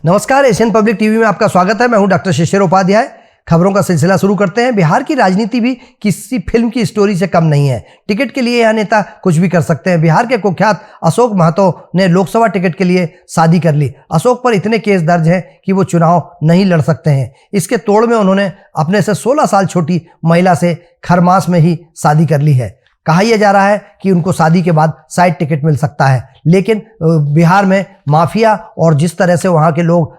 नमस्कार, Asian public TV में आपका स्वागत है। मैं हूं डॉक्टर शिशिर उपाध्याय। खबरों का सिलसिला शुरू करते हैं। बिहार की राजनीति भी किसी फिल्म की स्टोरी से कम नहीं है। टिकट के लिए यह नेता कुछ भी कर सकते हैं। बिहार के कुख्यात अशोक महतो ने लोकसभा टिकट के लिए शादी कर ली। अशोक पर इतने केस दर्ज हैं कि वो चुनाव नहीं लड़ सकते हैं। इसके तोड़ में उन्होंने अपने से 16 साल छोटी महिला से खरमास में ही शादी कर ली है। कहा यह जा रहा है कि उनको शादी के बाद साइड टिकट मिल सकता है, लेकिन बिहार में माफिया और जिस तरह से वहाँ के लोग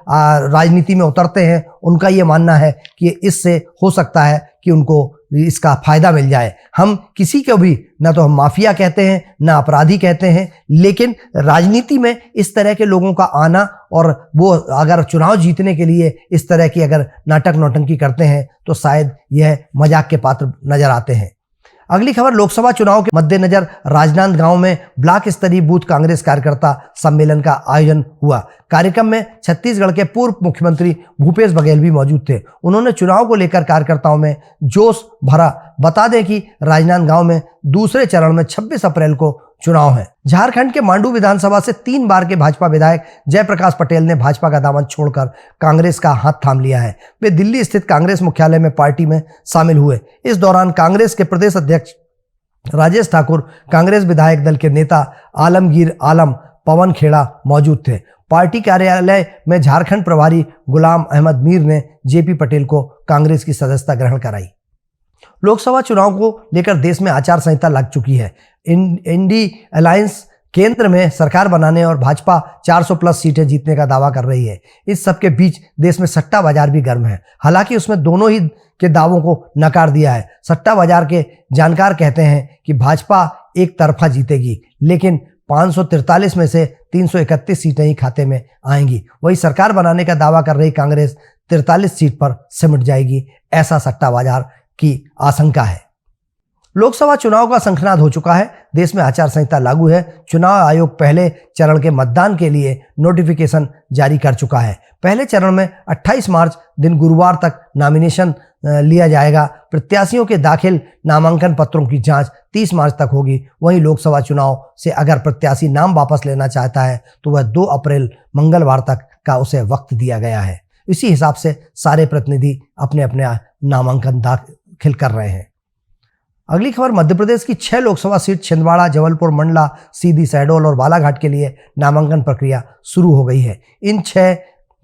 राजनीति में उतरते हैं, उनका ये मानना है कि इससे हो सकता है कि उनको इसका फायदा मिल जाए। हम किसी को भी ना तो हम माफिया कहते हैं ना अपराधी कहते हैं, लेकिन राजनीति में इस तरह के लोगों का आना और वो अगर चुनाव जीतने के लिए इस तरह की अगर नाटक नौटंकी करते हैं तो शायद यह मजाक के पात्र नजर आते हैं। अगली खबर, लोकसभा चुनाव के मद्देनजर राजनांदगांव में ब्लॉक स्तरीय बूथ कांग्रेस कार्यकर्ता सम्मेलन का आयोजन हुआ। कार्यक्रम में छत्तीसगढ़ के पूर्व मुख्यमंत्री भूपेश बघेल भी मौजूद थे। उन्होंने चुनाव को लेकर कार्यकर्ताओं में जोश भरा। बता दें कि राजनांदगांव में दूसरे चरण में 26 अप्रैल को चुनाव है। झारखंड के मांडू विधानसभा से 3 बार के भाजपा विधायक जयप्रकाश पटेल ने भाजपा का दामन छोड़कर कांग्रेस का हाथ थाम लिया है। वे दिल्ली स्थित कांग्रेस मुख्यालय में पार्टी में शामिल हुए। इस दौरान कांग्रेस के प्रदेश अध्यक्ष राजेश ठाकुर, कांग्रेस विधायक दल के नेता आलमगीर आलम, पवन खेड़ा मौजूद थे। पार्टी कार्यालय में झारखंड प्रभारी गुलाम अहमद मीर ने जेपी पटेल को कांग्रेस की सदस्यता ग्रहण कराई। लोकसभा चुनाव को लेकर देश में आचार संहिता लग चुकी है। इंडी अलायंस केंद्र में सरकार बनाने और भाजपा 400 प्लस सीटें जीतने का दावा कर रही है। इस सबके बीच देश में सट्टा बाजार भी गर्म है। हालांकि उसमें दोनों ही के दावों को नकार दिया है। सट्टा बाजार के जानकार कहते हैं कि भाजपा एक तरफा जीतेगी, लेकिन 543 में से 331 सीटें ही खाते में आएंगी। वही सरकार बनाने का दावा कर रही कांग्रेस 43 सीट पर सिमट जाएगी, ऐसा सट्टा बाजार की आशंका है। लोकसभा चुनाव का शंखनाद हो चुका है। देश में आचार संहिता लागू है। चुनाव आयोग पहले चरण के मतदान के लिए नोटिफिकेशन जारी कर चुका है। पहले चरण में 28 मार्च दिन गुरुवार तक नॉमिनेशन लिया जाएगा। प्रत्याशियों के दाखिल नामांकन पत्रों की जांच 30 मार्च तक होगी। वहीं लोकसभा चुनाव से अगर प्रत्याशी नाम वापस लेना चाहता है तो वह 2 अप्रैल मंगलवार तक का उसे वक्त दिया गया है। इसी हिसाब से सारे प्रतिनिधि अपने अपने नामांकन दाखिल कर रहे हैं। अगली खबर, मध्य प्रदेश की 6 लोकसभा सीट छिंदवाड़ा, जबलपुर, मंडला, सीधी, शहडोल और बालाघाट के लिए नामांकन प्रक्रिया शुरू हो गई है। इन 6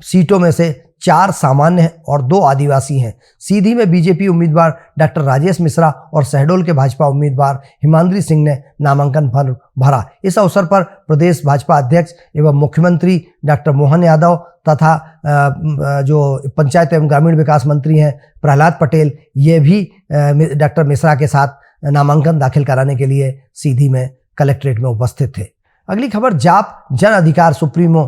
सीटों में से 4 सामान्य और 2 आदिवासी हैं। सीधी में बीजेपी उम्मीदवार डॉक्टर राजेश मिश्रा और शहडोल के भाजपा उम्मीदवार हिमाद्री सिंह ने नामांकन भरा। इस अवसर पर प्रदेश भाजपा अध्यक्ष एवं मुख्यमंत्री डॉक्टर मोहन यादव तथा जो पंचायत एवं ग्रामीण विकास मंत्री हैं प्रहलाद पटेल, ये भी डॉक्टर मिश्रा के साथ नामांकन दाखिल कराने के लिए सीधी में कलेक्ट्रेट में उपस्थित थे। अगली खबर, जाप जन अधिकार सुप्रीमो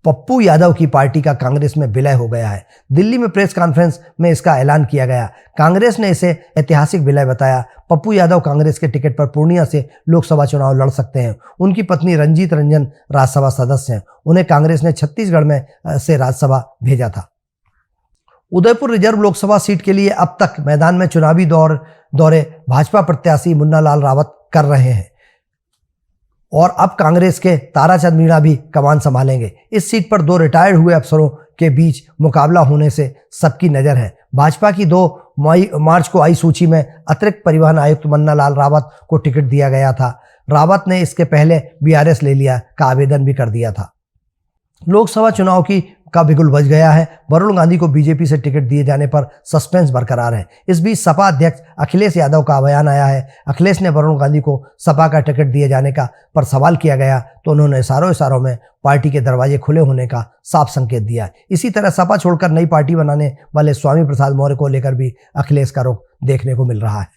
पप्पू यादव की पार्टी का कांग्रेस में विलय हो गया है। दिल्ली में प्रेस कॉन्फ्रेंस में इसका ऐलान किया गया। कांग्रेस ने इसे ऐतिहासिक विलय बताया। पप्पू यादव कांग्रेस के टिकट पर पूर्णिया से लोकसभा चुनाव लड़ सकते हैं। उनकी पत्नी रंजीत रंजन राज्यसभा सदस्य हैं। उन्हें कांग्रेस ने छत्तीसगढ़ में से राज्यसभा भेजा था। उदयपुर रिजर्व लोकसभा सीट के लिए अब तक मैदान में चुनावी दौरे भाजपा प्रत्याशी मुन्ना लाल रावत कर रहे हैं और अब कांग्रेस के ताराचंद मीणा भी कमान संभालेंगे। इस सीट पर 2 रिटायर्ड हुए अफसरों के बीच मुकाबला होने से सबकी नजर है। भाजपा की 2 मार्च को आई सूची में अतिरिक्त परिवहन आयुक्त मुन्ना लाल रावत को टिकट दिया गया था। रावत ने इसके पहले बीआरएस ले लिया का आवेदन भी कर दिया था। लोकसभा चुनाव का बिगुल बज गया है। वरुण गांधी को बीजेपी से टिकट दिए जाने पर सस्पेंस बरकरार है। इस बीच सपा अध्यक्ष अखिलेश यादव का बयान आया है। अखिलेश ने वरुण गांधी को सपा का टिकट दिए जाने का पर सवाल किया गया तो उन्होंने इशारों में पार्टी के दरवाजे खुले होने का साफ संकेत दिया। इसी तरह सपा छोड़कर नई पार्टी बनाने वाले स्वामी प्रसाद मौर्य को लेकर भी अखिलेश का रुख देखने को मिल रहा है।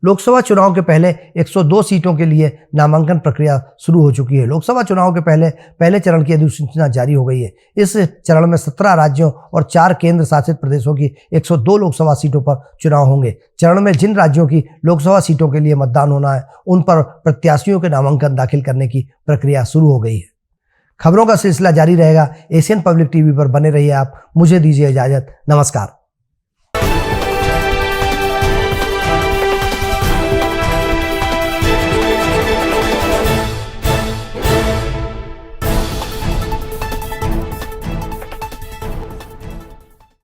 लोकसभा चुनाव के पहले 102 सीटों के लिए नामांकन प्रक्रिया शुरू हो चुकी है। लोकसभा चुनाव के पहले चरण की अधिसूचना जारी हो गई है। इस चरण में 17 राज्यों और 4 केंद्र शासित प्रदेशों की 102 लोकसभा सीटों पर चुनाव होंगे। चरण में जिन राज्यों की लोकसभा सीटों के लिए मतदान होना है, उन पर प्रत्याशियों के नामांकन दाखिल करने की प्रक्रिया शुरू हो गई है। खबरों का सिलसिला जारी रहेगा। एशियन पब्लिक टीवी पर बने रहिए आप। मुझे दीजिए इजाजत। नमस्कार।